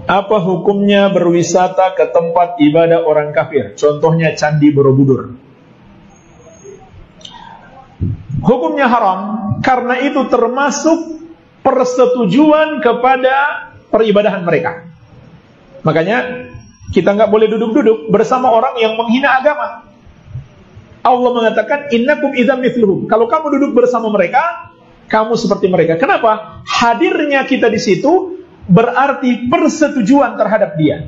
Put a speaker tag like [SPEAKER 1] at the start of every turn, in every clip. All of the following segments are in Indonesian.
[SPEAKER 1] Apa hukumnya berwisata ke tempat ibadah orang kafir? Contohnya Candi Borobudur. Hukumnya haram karena itu termasuk persetujuan kepada peribadahan mereka. Makanya kita nggak boleh duduk-duduk bersama orang yang menghina agama. Allah mengatakan innakum idzam mithluhum. Kalau kamu duduk bersama mereka, kamu seperti mereka. Kenapa? Hadirnya kita di situ berarti persetujuan terhadap dia.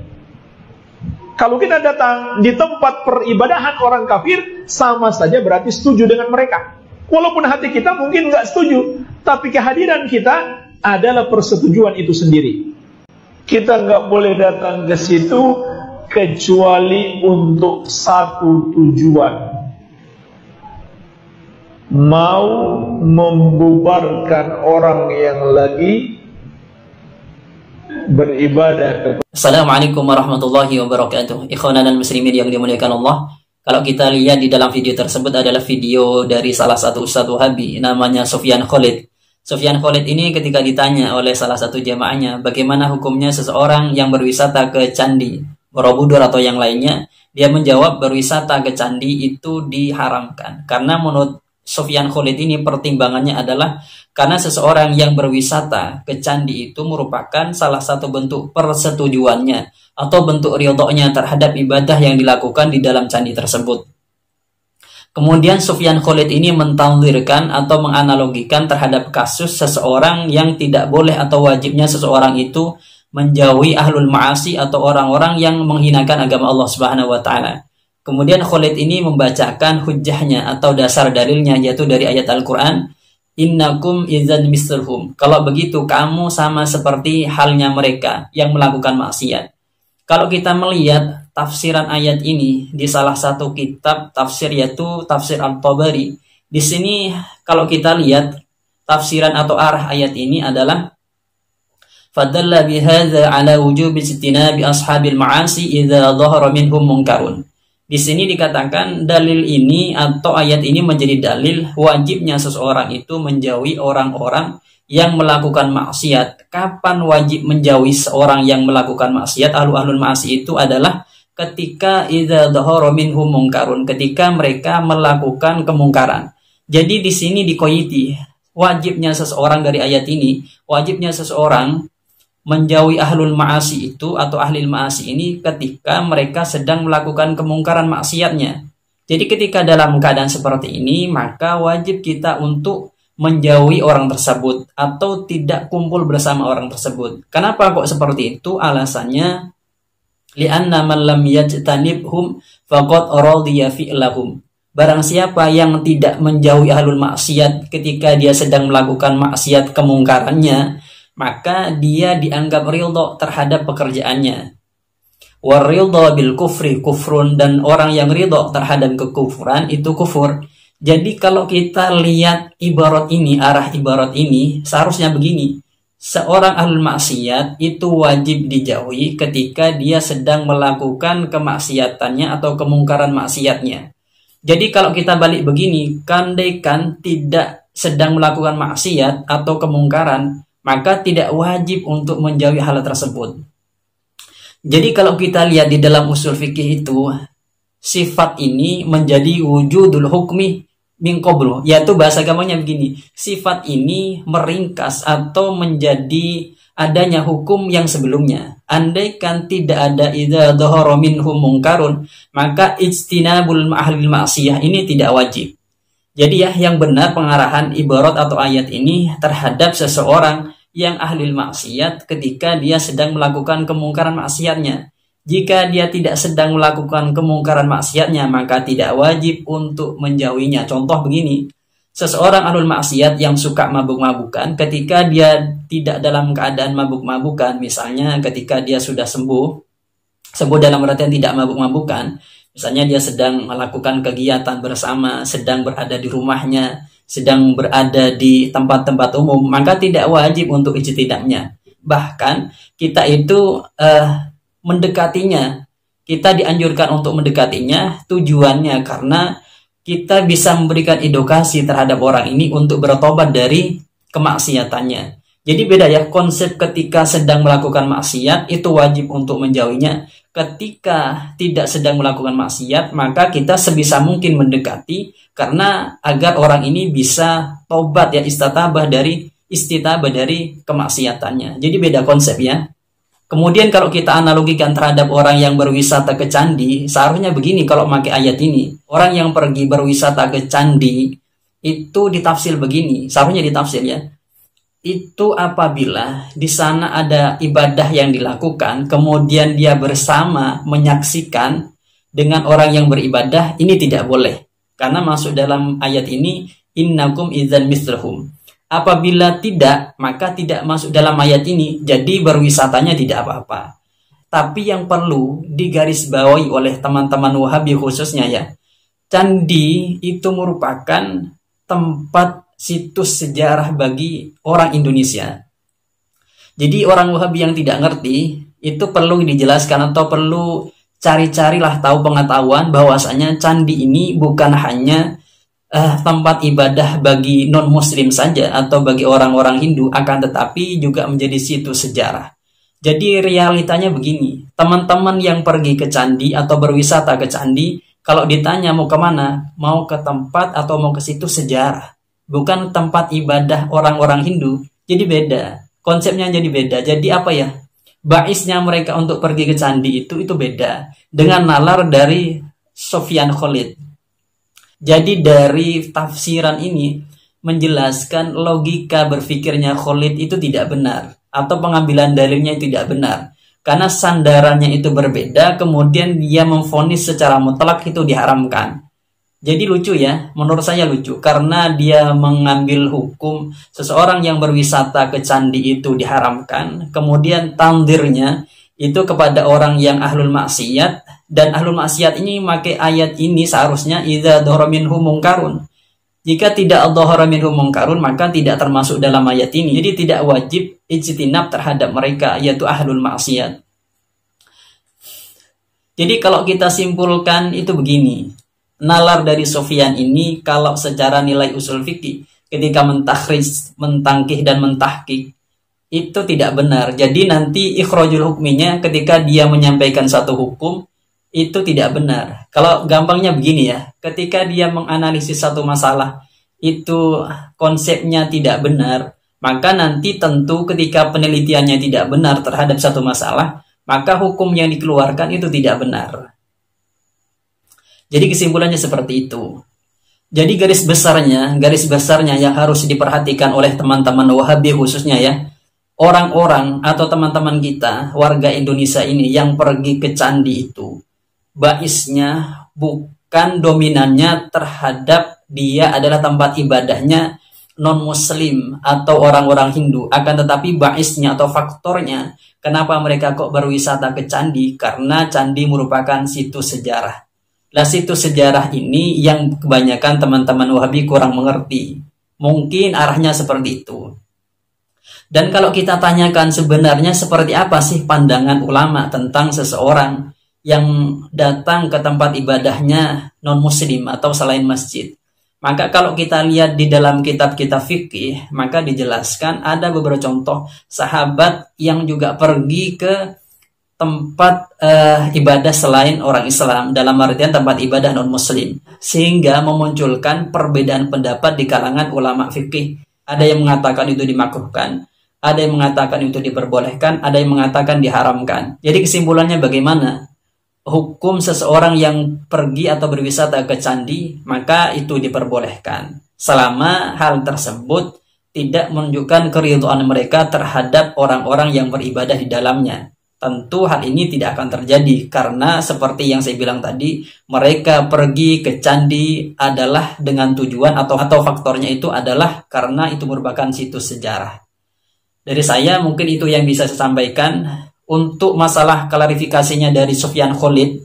[SPEAKER 1] Kalau kita datang di tempat peribadahan orang kafir, sama saja berarti setuju dengan mereka. Walaupun hati kita mungkin nggak setuju, tapi kehadiran kita adalah persetujuan itu sendiri. Kita nggak boleh datang ke situ kecuali untuk satu tujuan, mau membubarkan orang yang lagi beribadah.
[SPEAKER 2] Assalamualaikum warahmatullahi wabarakatuh. Ikhwanan dan muslimin yang dimuliakan Allah. Kalau kita lihat di dalam video tersebut adalah video dari salah satu Ustadz Wahabi, namanya Sufyan Khalid. Sufyan Khalid ini ketika ditanya oleh salah satu jamaahnya, bagaimana hukumnya seseorang yang berwisata ke Candi Borobudur atau yang lainnya, dia menjawab berwisata ke Candi itu diharamkan. Karena menurut Sufyan Khalid ini pertimbangannya adalah karena seseorang yang berwisata ke Candi itu merupakan salah satu bentuk persetujuannya atau bentuk ridhonya terhadap ibadah yang dilakukan di dalam candi tersebut. Kemudian Sufyan Khalid ini mentafsirkan atau menganalogikan terhadap kasus seseorang yang tidak boleh atau wajibnya seseorang itu menjauhi ahlul ma'asi atau orang-orang yang menghinakan agama Allah Subhanahu wa taala. Kemudian Khalid ini membacakan hujjahnya atau dasar dalilnya, yaitu dari ayat Al-Quran, innakum idzan mislhum. Kalau begitu kamu sama seperti halnya mereka yang melakukan maksiat. Kalau kita melihat tafsiran ayat ini di salah satu kitab tafsir, yaitu tafsir Al-Tabari, di sini kalau kita lihat tafsiran atau arah ayat ini adalah fadalla bihadza ala wujubi istinabi ashabil ma'asi idza dhahara minhum munkarun. Di sini dikatakan dalil ini atau ayat ini menjadi dalil wajibnya seseorang itu menjauhi orang-orang yang melakukan maksiat. Kapan wajib menjauhi seorang yang melakukan maksiat? Ahlul ma'asi itu adalah ketika idza dhahara minhum munkarun, ketika mereka melakukan kemungkaran. Jadi di sini dikoyiti wajibnya seseorang dari ayat ini, wajibnya seseorang menjauhi ahlul ma'asi itu atau ahlil ma'asi ini ketika mereka sedang melakukan kemungkaran maksiatnya. Jadi ketika dalam keadaan seperti ini, maka wajib kita untuk menjauhi orang tersebut atau tidak kumpul bersama orang tersebut. Kenapa kok seperti itu? Alasannya li'anna man lam yajtanibhum faqad radiya fi'lahum. Barang siapa yang tidak menjauhi ahlul maksiat ketika dia sedang melakukan maksiat kemungkarannya, maka dia dianggap ridho terhadap pekerjaannya. Waridho bil kufri kufrun, dan orang yang ridho terhadap kekufuran itu kufur. Jadi kalau kita lihat ibarat ini, arah ibarat ini seharusnya begini. Seorang ahlul maksiat itu wajib dijauhi ketika dia sedang melakukan kemaksiatannya atau kemungkaran maksiatnya. Jadi kalau kita balik begini, kandaikan tidak sedang melakukan maksiat atau kemungkaran, maka tidak wajib untuk menjauhi hal tersebut. Jadi kalau kita lihat di dalam usul fikih itu, sifat ini menjadi wujudul hukmi min qablu, yaitu bahasa agamanya begini, sifat ini meringkas atau menjadi adanya hukum yang sebelumnya. Andaikan tidak ada idza dhahara minhum munkarun, maka ijtinabul ahlil ma'siyah ini tidak wajib. Jadi ya, yang benar pengarahan ibarat atau ayat ini terhadap seseorang yang ahlil maksiat ketika dia sedang melakukan kemungkaran maksiatnya. Jika dia tidak sedang melakukan kemungkaran maksiatnya, maka tidak wajib untuk menjauhinya. Contoh begini, seseorang ahlul maksiat yang suka mabuk-mabukan, ketika dia tidak dalam keadaan mabuk-mabukan, misalnya ketika dia sudah sembuh dalam artian tidak mabuk-mabukan, misalnya dia sedang melakukan kegiatan bersama, sedang berada di rumahnya, sedang berada di tempat-tempat umum, maka tidak wajib untuk ijtihadnya. Bahkan kita itu mendekatinya, kita dianjurkan untuk mendekatinya, tujuannya karena kita bisa memberikan edukasi terhadap orang ini untuk bertobat dari kemaksiatannya. Jadi beda ya, konsep ketika sedang melakukan maksiat itu wajib untuk menjauhinya. Ketika tidak sedang melakukan maksiat, maka kita sebisa mungkin mendekati karena agar orang ini bisa tobat ya, istitabah dari kemaksiatannya. Jadi beda konsep ya. Kemudian kalau kita analogikan terhadap orang yang berwisata ke candi, seharusnya begini kalau pakai ayat ini. Orang yang pergi berwisata ke candi itu ditafsir begini, seharusnya ditafsir ya. Itu apabila di sana ada ibadah yang dilakukan, kemudian dia bersama menyaksikan dengan orang yang beribadah, ini tidak boleh. Karena masuk dalam ayat ini, innakum idzan mithlahum. Apabila tidak, maka tidak masuk dalam ayat ini, jadi berwisatanya tidak apa-apa. Tapi yang perlu digarisbawahi oleh teman-teman Wahabi khususnya ya, candi itu merupakan tempat situs sejarah bagi orang Indonesia. Jadi orang Wahabi yang tidak ngerti itu perlu dijelaskan atau perlu cari-carilah tahu pengetahuan bahwasanya candi ini bukan hanya tempat ibadah bagi non-muslim saja atau bagi orang-orang Hindu, akan tetapi juga menjadi situs sejarah. Jadi realitanya begini, teman-teman yang pergi ke candi atau berwisata ke candi, kalau ditanya mau kemana, mau ke tempat atau mau ke situs sejarah, bukan tempat ibadah orang-orang Hindu. Jadi beda, konsepnya jadi beda. Jadi apa ya, baisnya mereka untuk pergi ke candi itu beda dengan nalar dari Sofyan Khalid. Jadi dari tafsiran ini menjelaskan logika berpikirnya Khalid itu tidak benar, atau pengambilan dalilnya itu tidak benar. Karena sandarannya itu berbeda, kemudian dia memvonis secara mutlak itu diharamkan. Jadi lucu ya, menurut saya lucu, karena dia mengambil hukum seseorang yang berwisata ke candi itu diharamkan, kemudian tandirnya itu kepada orang yang ahlul maksiat, dan ahlul maksiat ini memakai ayat ini seharusnya idza dhahara minhum mungkarun. Jika tidak dhahara minhum mungkarun, maka tidak termasuk dalam ayat ini. Jadi tidak wajib ijtinab terhadap mereka, yaitu ahlul maksiat. Jadi kalau kita simpulkan itu begini, nalar dari Sofyan ini kalau secara nilai usul fikih ketika mentakhrij, mentangkih dan mentahqiq itu tidak benar. Jadi nanti ikhrajul hukminya ketika dia menyampaikan satu hukum itu tidak benar. Kalau gampangnya begini ya, ketika dia menganalisis satu masalah itu konsepnya tidak benar, maka nanti tentu ketika penelitiannya tidak benar terhadap satu masalah, maka hukum yang dikeluarkan itu tidak benar. Jadi kesimpulannya seperti itu. Jadi garis besarnya yang harus diperhatikan oleh teman-teman Wahabi khususnya ya, orang-orang atau teman-teman kita warga Indonesia ini yang pergi ke candi itu, baisnya bukan dominannya terhadap dia adalah tempat ibadahnya non-muslim atau orang-orang Hindu, akan tetapi baisnya atau faktornya kenapa mereka kok berwisata ke candi, karena candi merupakan situs sejarah. Nah, situs sejarah ini yang kebanyakan teman-teman Wahabi kurang mengerti. Mungkin arahnya seperti itu. Dan kalau kita tanyakan sebenarnya seperti apa sih pandangan ulama tentang seseorang yang datang ke tempat ibadahnya non-muslim atau selain masjid, maka kalau kita lihat di dalam kitab-kitab fikih, maka dijelaskan ada beberapa contoh sahabat yang juga pergi ke tempat ibadah selain orang Islam, dalam artian tempat ibadah non-muslim, sehingga memunculkan perbedaan pendapat di kalangan ulama fikih. Ada yang mengatakan itu dimakruhkan, ada yang mengatakan itu diperbolehkan, ada yang mengatakan diharamkan. Jadi kesimpulannya bagaimana? Hukum seseorang yang pergi atau berwisata ke candi, maka itu diperbolehkan selama hal tersebut tidak menunjukkan keridhaan mereka terhadap orang-orang yang beribadah di dalamnya. Tentu hal ini tidak akan terjadi karena seperti yang saya bilang tadi, mereka pergi ke candi adalah dengan tujuan atau faktornya itu adalah karena itu merupakan situs sejarah. Dari saya mungkin itu yang bisa saya sampaikan. Untuk masalah klarifikasinya dari Sofyan Khalid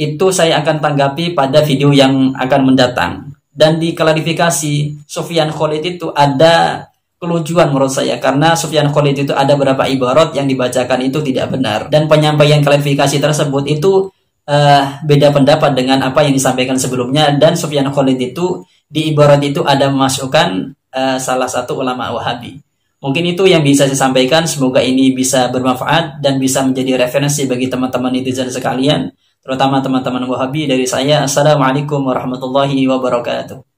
[SPEAKER 2] itu saya akan tanggapi pada video yang akan mendatang. Dan di klarifikasi Sofyan Khalid itu ada kelucuan menurut saya, karena Sofyan Khalid itu ada beberapa ibarat yang dibacakan itu tidak benar, dan penyampaian klarifikasi tersebut itu beda pendapat dengan apa yang disampaikan sebelumnya. Dan Sofyan Khalid itu di ibarat itu ada memasukkan salah satu ulama Wahabi. Mungkin itu yang bisa saya sampaikan. Semoga ini bisa bermanfaat dan bisa menjadi referensi bagi teman-teman netizen sekalian, terutama teman-teman Wahabi. Dari saya, Assalamualaikum warahmatullahi wabarakatuh.